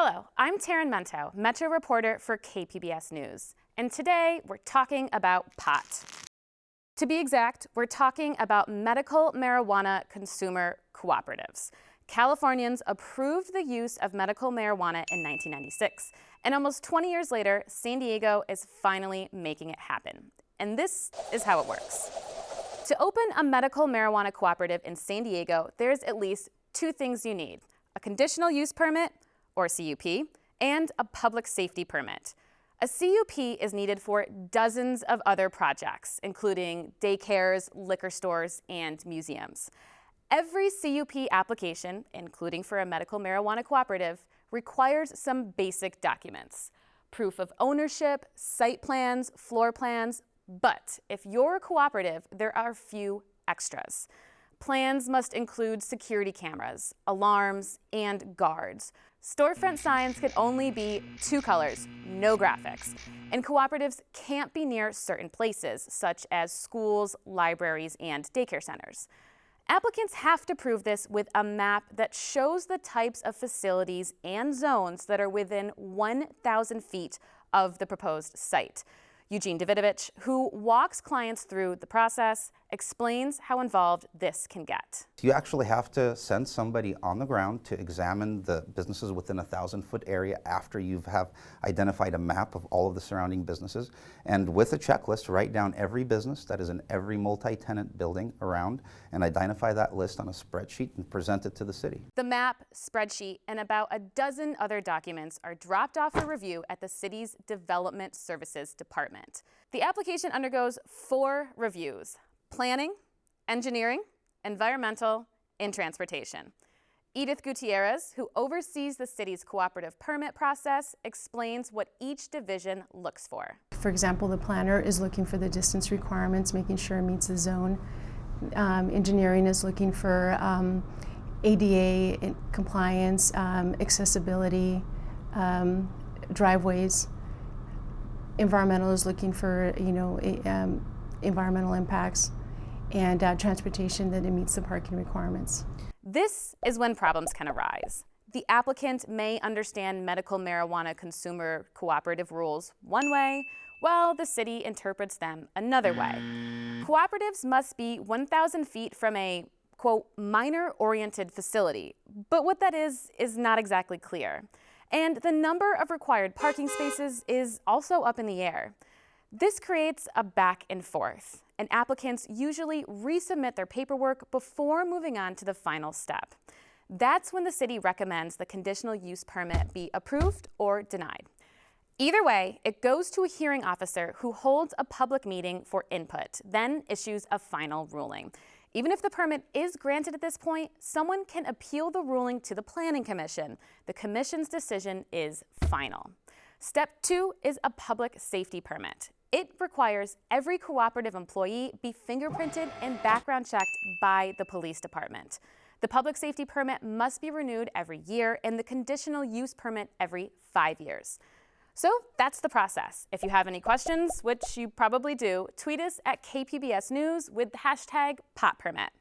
Hello, I'm Taryn Mento, Metro reporter for KPBS News, and today we're talking about pot. To be exact, we're talking about medical marijuana consumer cooperatives. Californians approved the use of medical marijuana in 1996, and almost 20 years later, San Diego is finally making it happen. And this is how it works. To open a medical marijuana cooperative in San Diego, there's at least two things you need: a conditional use permit, or CUP, and a public safety permit. A CUP is needed for dozens of other projects, including daycares, liquor stores, and museums. Every CUP application, including for a medical marijuana cooperative, requires some basic documents: proof of ownership, site plans, floor plans. But if you're a cooperative, there are a few extras. Plans must include security cameras, alarms, and guards. Storefront signs can only be two colors, no graphics. And cooperatives can't be near certain places, such as schools, libraries, and daycare centers. Applicants have to prove this with a map that shows the types of facilities and zones that are within 1,000 feet of the proposed site. Eugene Davidovich, who walks clients through the process, explains how involved this can get. You actually have to send somebody on the ground to examine the businesses within a 1,000-foot area after you have identified a map of all of the surrounding businesses, and with a checklist, write down every business that is in every multi-tenant building around and identify that list on a spreadsheet and present it to the city. The map, spreadsheet, and about a dozen other documents are dropped off for review at the city's Development Services Department. The application undergoes 4 reviews: planning, engineering, environmental, and transportation. Edith Gutierrez, who oversees the city's cooperative permit process, explains what each division looks for. For example, the planner is looking for the distance requirements, making sure it meets the zone. Engineering is looking for ADA compliance, accessibility, driveways. Environmental is looking for, environmental impacts, and transportation, that it meets the parking requirements. This is when problems can arise. The applicant may understand medical marijuana consumer cooperative rules one way, while the city interprets them another way. Cooperatives must be 1,000 feet from a, quote, minor-oriented facility, but what that is not exactly clear. And the number of required parking spaces is also up in the air. This creates a back and forth, and applicants usually resubmit their paperwork before moving on to the final step. That's when the city recommends the conditional use permit be approved or denied. Either way, it goes to a hearing officer who holds a public meeting for input, then issues a final ruling. Even if the permit is granted at this point, someone can appeal the ruling to the Planning Commission. The Commission's decision is final. Step 2 is a public safety permit. It requires every cooperative employee be fingerprinted and background checked by the police department. The public safety permit must be renewed every year, and the conditional use permit every 5 years. So that's the process. If you have any questions, which you probably do, tweet us at KPBS News with the hashtag PotPermit.